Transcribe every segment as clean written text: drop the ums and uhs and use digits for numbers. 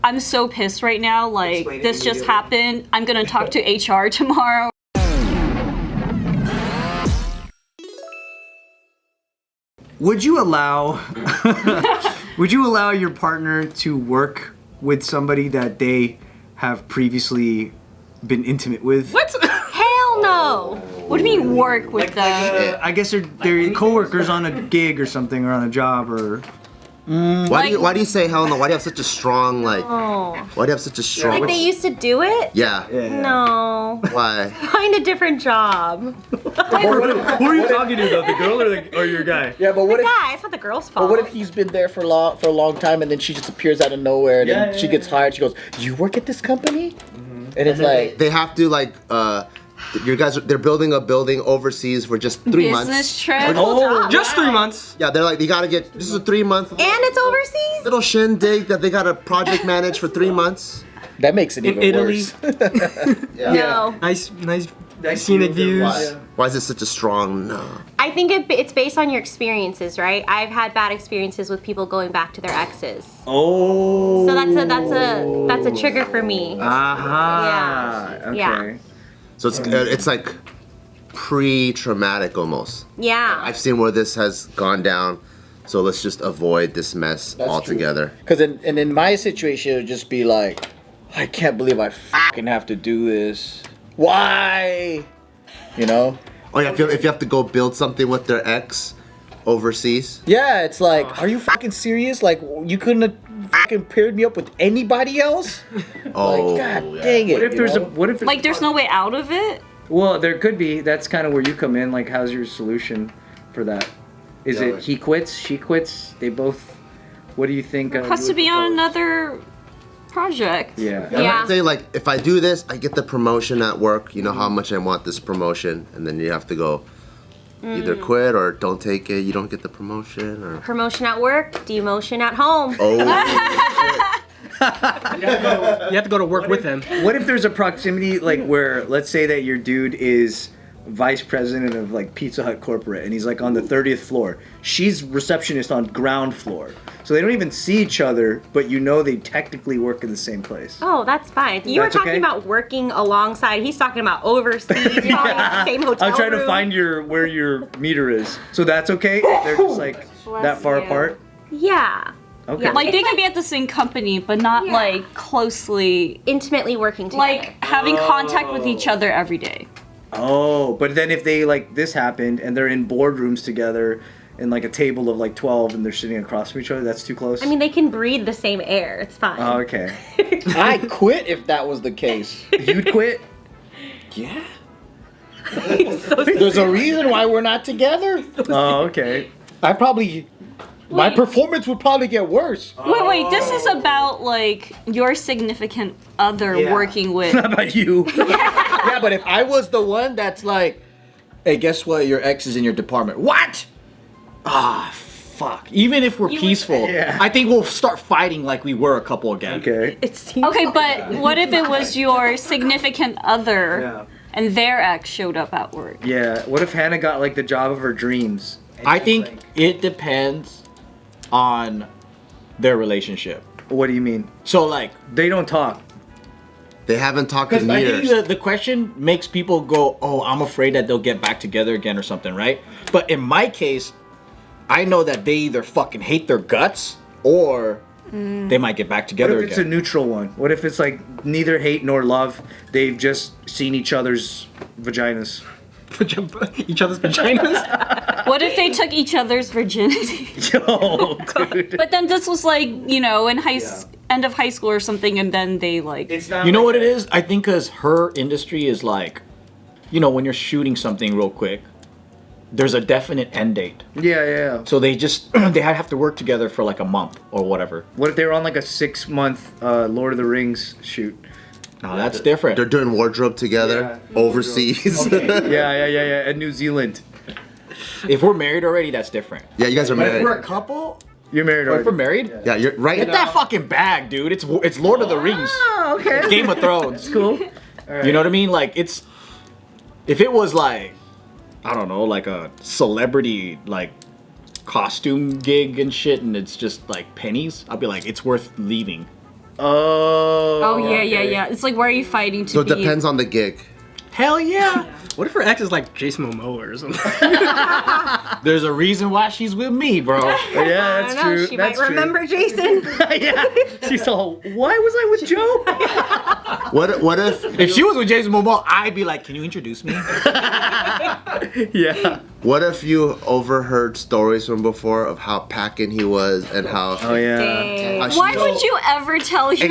I'm so pissed right now. Like, this just happened. I'm gonna talk to HR tomorrow. Would you allow your partner to work with somebody that they have previously been intimate with? What? Hell no. What do you mean work with them? I guess they're coworkers on a gig or something, or on a job, or. Why do you say hell no? Why do you have such a strong Why do you have such a strong? Like they used to do it? Yeah. No. Why? Find a different job. Who are you talking to though? The girl or your guy? Yeah, but what The if? guy, it's not the girl's fault. But what if he's been there for a long time and then she just appears out of nowhere and then she gets hired? She goes, "You work at this company?" And it's like they have to they're building a building overseas for just 3 months. Business trip. Just 3 months. Yeah, they're like, you gotta get, this is a 3 month And it's overseas? little shindig that they gotta project manage for 3 months. that makes it even Italy. worse. No. Nice scenic views. Why is it such a strong no? I think it's based on your experiences, right? I've had bad experiences with people going back to their exes. Oh. So that's a trigger for me. Aha. Yeah. Okay. Yeah. So it's like pre-traumatic almost. Yeah. I've seen where this has gone down, so let's just avoid this mess altogether. Because in my situation, it would just be like, I can't believe I fucking have to do this. Why? You know? Oh yeah, if you have to go build something with their ex overseas. Yeah, it's like, are you fucking serious? Like, you couldn't have fucking paired me up with anybody else? Oh, like, God dang it. What if there's Like, there's no way out of it? Well, there could be. That's kind of where you come in. Like, how's your solution for that? Is it he quits, she quits, they both? What do you think? Has to be on another project. Yeah. Yeah. Say like, if I do this, I get the promotion at work. You know how much I want this promotion, and then you have to go either quit or don't take it. You don't get the promotion, or Promotion at work, demotion at home. oh, You have to go to work with them. What if there's a proximity, like where, let's say that your dude is vice president of like Pizza Hut corporate, and he's like on the 30th floor. She's receptionist on ground floor, so they don't even see each other, but you know they technically work in the same place. Oh, that's fine. You were That's talking okay? about working alongside. He's talking about overseas. You're talking about the same hotel I'm trying to room. find where your meter is, so that's okay. They're just like that far you. apart. Yeah. Okay. Yeah. Like, they It's could be at the same company, but not, Yeah. like, closely, Intimately working together. like, having contact with each other every day. Oh, but then if they like this happened and they're in boardrooms together in like a table of like 12 and they're sitting across from each other, that's too close? I mean, they can breathe the same air. It's fine. Oh, okay. I quit if that was the case. You'd quit? Yeah. There's a reason why we're not together. Oh, okay. My performance would probably get worse. Wait, this is about, like, your significant other working with. Not about you. Yeah, but if I was the one that's like, hey, guess what? Your ex is in your department. What? Ah, fuck. Even if we're peaceful, I think we'll start fighting like we were a couple again. Okay. Okay, but what if it was your significant other and their ex showed up at work? Yeah. What if Hannah got like the job of her dreams? I think it depends on their relationship. What do you mean? So, like, They don't talk. they haven't talked because in I years. think the question makes people go, oh, I'm afraid that they'll get back together again or something, right? But in my case, I know that they either fucking hate their guts or they might get back What together if it's a again. neutral one? What if it's like neither hate nor love? They've just seen each other's vaginas. Each other's vaginas. What if they took each other's virginity? Yo, dude. But then this was like, you know, in end of high school or something, and then they like. It's not. You know like what it that. is? I think because her industry is like, you know, when you're shooting something real quick, there's a definite end date. Yeah. So they just, they have to work together for like a month or whatever. What if they were on like a 6-month Lord of the Rings shoot? No, that's different. They're doing wardrobe together overseas. Yeah. In New Zealand. If we're married already, that's different. Yeah, you guys are But if married. we're a couple, You're married or if already. we're married, Yeah, you're right. get that fucking bag, dude. It's Lord of the Rings. Oh, okay. It's Game of Thrones. Cool. You know what I mean? Like, it's, if it was like, I don't know, like a celebrity like costume gig and shit, and it's just like pennies, I'd be like, it's worth leaving. Oh. Oh yeah. It's like, where are you fighting to So it be? depends on the gig. Hell yeah. What if her ex is like Jason Momoa or something? There's a reason why she's with me, bro. Yeah, I that's don't know, true. she That's might true. remember Jason. Yeah. She's all, why was I with Joe? What if If she was with Jason Momoa, I'd be like, can you introduce me? Yeah. what if you overheard stories from before of how packing he was and how Oh yeah. Dang. how she- Why would you ever tell your?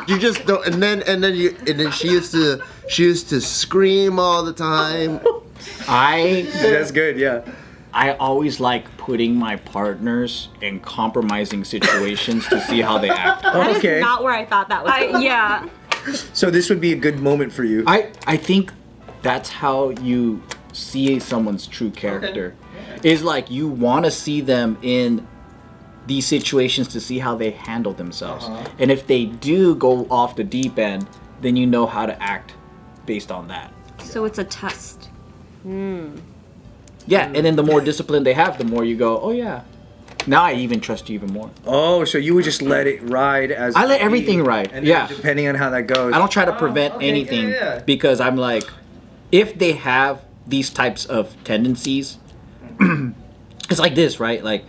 you just don't and then she used to scream all the time. That's good. Yeah. I always like putting my partners in compromising situations to see how they act. That Okay. is not where I thought that was going. Yeah. So this would be a good moment for you. I think that's how you see someone's true character. Is like you want to see them in these situations to see how they handle themselves. And if they do go off the deep end, then you know how to act based on that. So it's a test. Yeah, and then the more discipline they have, the more you go, oh yeah. Now I even trust you even more. Oh, so you would just let it ride as I let it be, everything ride, and then yeah. depending on how that goes. I don't try to prevent anything because I'm like, if they have these types of tendencies, it's like this, right? Like,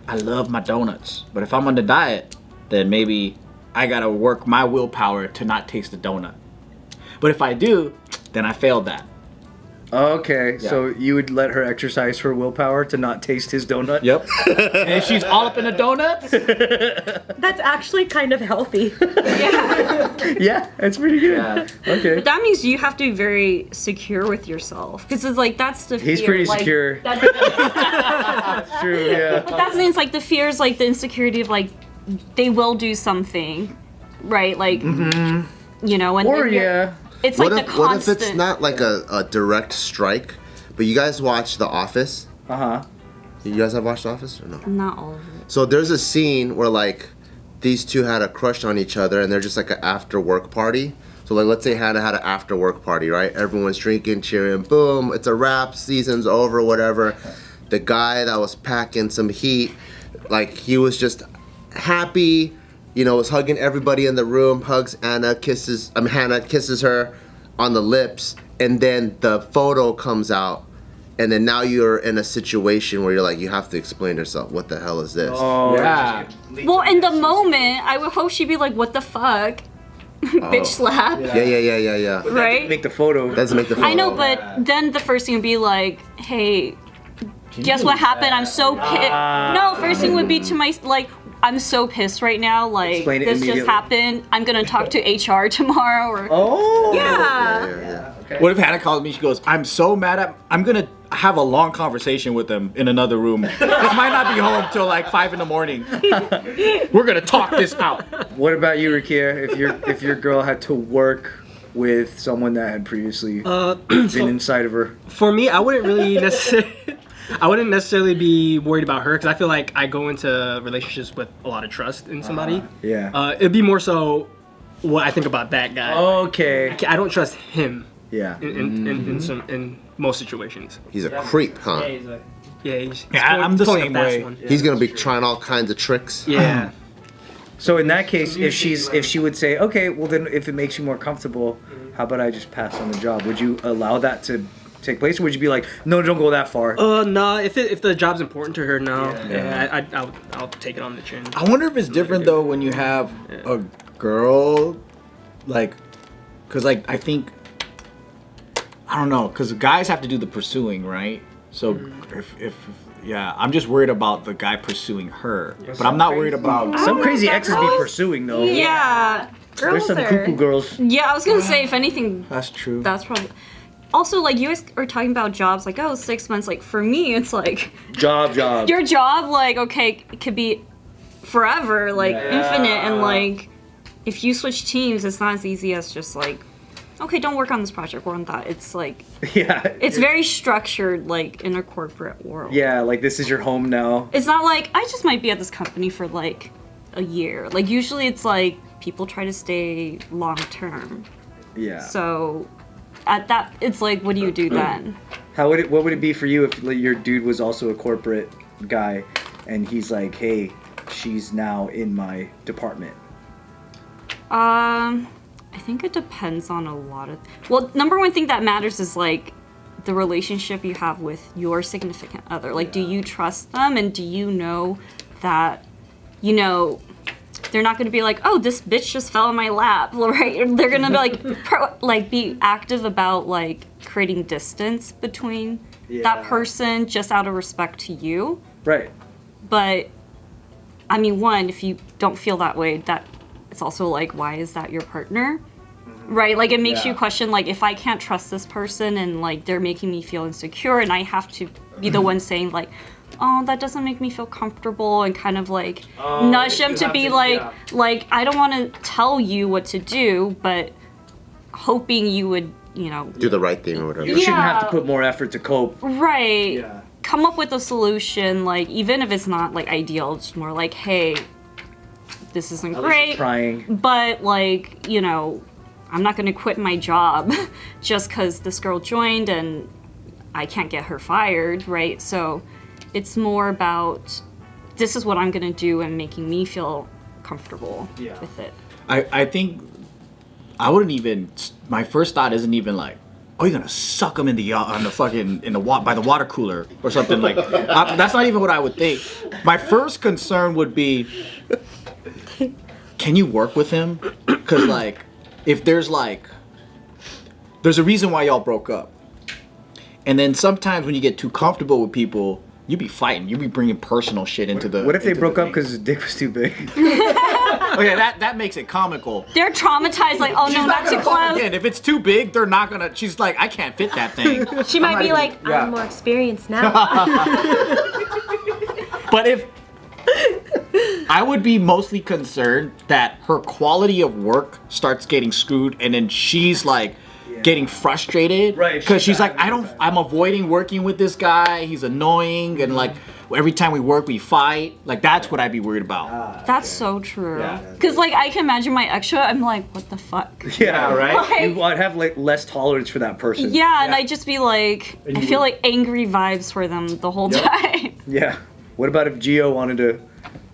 I love my donuts, but if I'm on the diet, then maybe I gotta work my willpower to not taste the donut. But if I do, then I failed that. Okay, so you would let her exercise her willpower to not taste his donut? Yep. And if she's all up in the donuts, That's actually kind of healthy. Yeah, that's pretty good. Yeah. Okay. But that means you have to be very secure with yourself, because it's like that's the fear. He's pretty like, secure. That's True, yeah. But that's it's like the fear is like the insecurity of like they will do something, right? Like you know, and Or then you're- yeah. it's What like if the what if constant. it's not like a direct strike, but you guys watch The Office? Uh-huh. You guys have watched The Office or no? Not all of it. So there's a scene where like these two had a crush on each other and they're just like an after work party. So like let's say Hannah had an after work party, right? Everyone's drinking, cheering, boom, it's a wrap, season's over, whatever. The guy that was packing some heat, like he was just happy, you know, was hugging everybody in the room, hugs Hannah kisses her on the lips, and then the photo comes out. And then now you're in a situation where you're like, you have to explain yourself. What the hell is this? Oh, yeah. Well, in the moment, I would hope she'd be like, "What the fuck, bitch slap," Yeah. right? Make the photo. Doesn't make the photo. I know, but then the first thing would be like, "Hey, guess what happened? I'm so pissed." No, first thing would be to my like, "I'm so pissed right now. Like Explain it this just immediately. happened. I'm gonna talk to HR tomorrow." Or Oh. Yeah. What if Hannah calls me? She goes, I'm so mad at. I'm gonna have a long conversation with them in another room. I might not be home till like 5 in the morning. We're gonna talk this out. What about you, Rikiya? If your girl had to work with someone that had previously been inside of her? For me, I wouldn't really necessarily. I wouldn't necessarily be worried about her because I feel like I go into relationships with a lot of trust in somebody. Yeah. It'd be more so what I think about that guy. Okay. I don't trust him Yeah. in most situations. He's a creep, huh? He's I'm the pulling a same fast way. one. He's gonna be trying all kinds of tricks. Yeah. So in that case, if she would say, okay, well then if it makes you more comfortable, how about I just pass on the job? Would you allow that to take place, or would you be like, no, don't go that far? No. If the job's important to her, no. I'll take it on the chin. I wonder if it's different though when you have a girl, like, cause like I think, I don't know, cause guys have to do the pursuing, right? So if yeah, I'm just worried about the guy pursuing her, but I'm not worried about. Some crazy exes be pursuing though. yeah, There's some cuckoo girls. yeah. I was gonna say, if anything, That's true. that's probably. Also, like you guys are talking about jobs, like 6 months. Like for me, it's like Job. your job, like okay, it could be forever, like infinite, and like if you switch teams, it's not as easy as just like, okay, don't work on this project, work on that. It's like Yeah. it's very structured, like in a corporate world. Yeah, like this is your home now. It's not like I just might be at this company for like a year. Like usually, it's like people try to stay long term. Yeah. So at that, it's like, what do you do then? What would it be for you if like, your dude was also a corporate guy, and he's like, hey, she's now in my department? I think it depends on a lot of. Well, number one thing that matters is like the relationship you have with your significant other. Like, do you trust them, and do you know that, you know, they're not going to be like, oh, this bitch just fell in my lap, right? They're going to be like, be active about like creating distance between that person just out of respect to you. Right. But I mean, one, if you don't feel that way, that it's also like, why is that your partner? Right? Like, it makes you question, like, if I can't trust this person and like they're making me feel insecure, and I have to be the one saying like, oh, that doesn't make me feel comfortable, and kind of like nudge them to be like, I don't want to tell you what to do, but hoping you would, you know, do the right thing or whatever. You shouldn't have to put more effort to cope. Right. Yeah. Come up with a solution, like, even if it's not like ideal, it's more like, hey, this isn't great, Trying. but like, you know, I'm not gonna quit my job just because this girl joined and I can't get her fired, right? So it's more about, this is what I'm gonna do and making me feel comfortable with it. I think I wouldn't even. My first thought isn't even like, oh, you're gonna suck them in the by the water cooler or something like. That's not even what I would think. My first concern would be, can you work with him? Because like, if there's a reason why y'all broke up, and then sometimes when you get too comfortable with people, you be fighting, you be bringing personal shit into the. What if they broke up because his dick was too big? Okay, that makes it comical. They're traumatized, like, oh no, not too close. Again, if it's too big, they're not gonna. She's like, I can't fit that thing. She might be like, I'm more experienced now. But if I would be mostly concerned that her quality of work starts getting screwed, and then she's like getting frustrated, right? Because she's like, I'm avoiding working with this guy. He's annoying, and like every time we work, we fight. Like, that's what I'd be worried about. That's so true. Because like, I can imagine my ex show. I'm like, what the fuck? Yeah, right. Like, I'd have like less tolerance for that person. Yeah, and I'd just be like, I feel like angry vibes for them the whole time. Yeah. What about if Gio wanted to?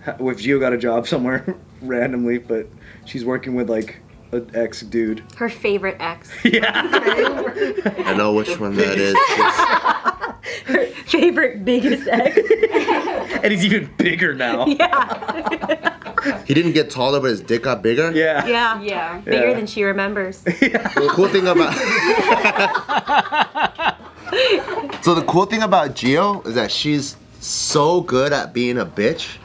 If Gio got a job somewhere randomly, but she's working with like an ex dude. Her favorite ex. I know which one that is. Her favorite biggest ex. And he's even bigger now. Yeah. He didn't get taller, but his dick got bigger. Yeah. Bigger than she remembers. The cool thing about the cool thing about Gio is that she's so good at being a bitch.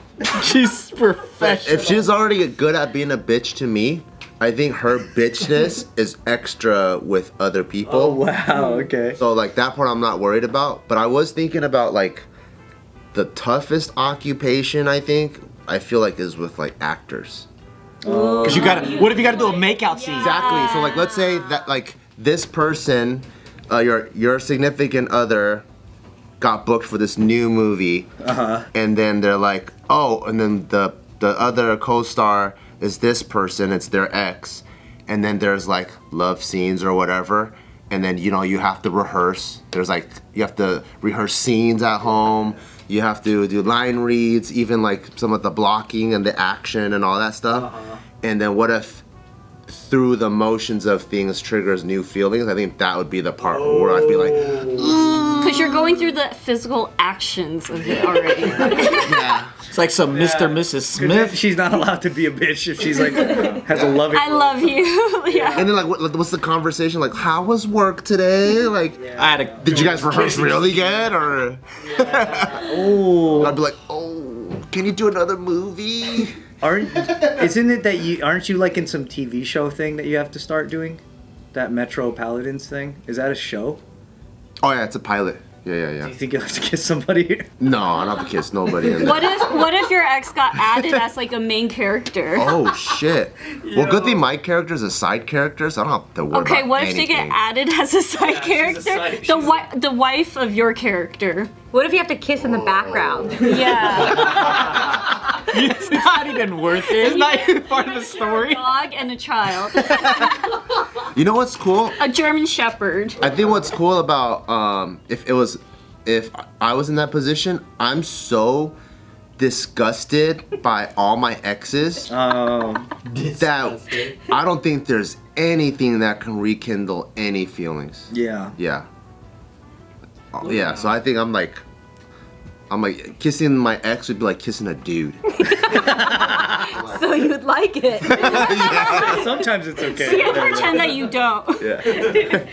She's professional. If she's already good at being a bitch to me, I think her bitchness is extra with other people. Oh wow, okay. So like that part I'm not worried about. But I was thinking about like the toughest occupation I feel like is with like actors. Because what if you gotta do a makeout scene? Exactly. So like let's say that like this person, your significant other got booked for this new movie, and then they're like, oh, and then the other co-star is this person, it's their ex, and then there's like love scenes or whatever, and then you have to rehearse. There's like you have to rehearse scenes at home. You have to do line reads, even like some of the blocking and the action and all that stuff. And then what if through the motions of things triggers new feelings? I think that would be the part where I'd be like, Because you're going through the physical actions of it already. yeah. It's like some Mr. and Mrs. Smith. She's not allowed to be a bitch if she's like has a loving. I love you. Yeah. And then like what's the conversation like? How was work today? Like, did you guys rehearse really good or? Oh. I'd be like, oh, can you do another movie? Isn't it that aren't you like in some TV show thing that you have to start doing? That Metro Paladins thing? Is that a show? Oh yeah, it's a pilot. Yeah. Do you think you'll have to kiss somebody? No, I don't have to kiss nobody. In What if your ex got added as like a main character? Oh shit. Well, good thing my character is a side character, so I don't have to worry Okay, about what if anything. they get added as a side character? The wife of your character. What if you have to kiss in the background? Yeah. It's not even worth it. It's not even part of the story. A dog and a child. You know what's cool? A German Shepherd. I think what's cool about if I was in that position, I'm so disgusted by all my exes that I don't think there's anything that can rekindle any feelings. Yeah. Yeah. Yeah, so I think I'm like kissing my ex would be like kissing a dude. So you'd like it. Sometimes it's okay. You can pretend that you don't. Yeah.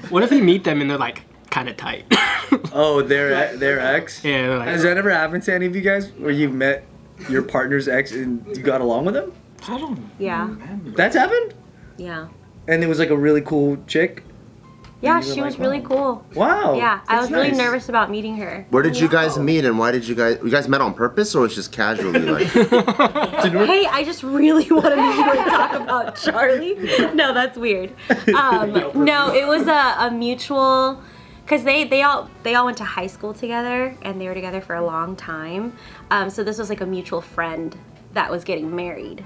What if you meet them and they're like kind of tight? Oh, their ex? Yeah, they're like, Has that ever happened to any of you guys where you met your partner's ex and you got along with them? I don't Yeah. remember. That's happened? Yeah. And it was like a really cool chick? Yeah, you were she was like, really wow. cool. Wow. Yeah, I that's was really nice. nervous about meeting her. Where did you guys meet and why did you guys met on purpose or was just casually like? Hey, I just really want to meet you and talk about Charlie. No, that's weird. No, it was a mutual, because they all went to high school together and they were together for a long time. So this was like a mutual friend that was getting married.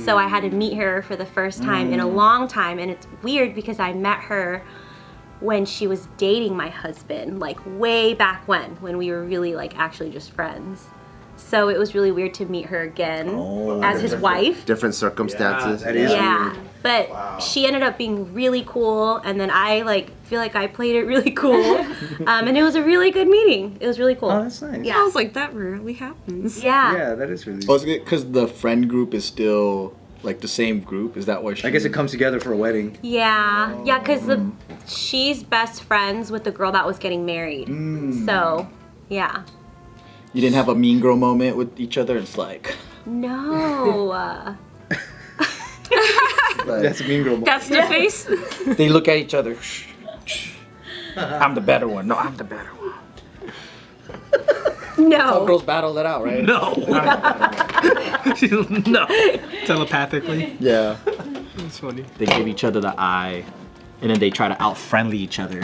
So I had to meet her for the first time in a long time, and it's weird because I met her when she was dating my husband, like way back when we were really like actually just friends. So it was really weird to meet her again as his wife. Different circumstances. That is Yeah, weird. but she ended up being really cool, and then I like feel like I played it really cool, and it was a really good meeting. It was really cool. Oh, that's nice. Yeah. I was like, that rarely happens. Yeah. Yeah, that is really Oh, is it because the friend group is still like the same group? Is that why she? I guess it comes together for a wedding. Yeah, yeah, because she's best friends with the girl that was getting married. So, yeah. You didn't have a mean girl moment with each other. It's like. No. That's a mean girl. That's the face. They look at each other. I'm the better one. No, I'm the better one. All No. girls battle it out, right? No. no. Telepathically. Yeah. That's funny. They give each other the eye, and then they try to out-friendly each other.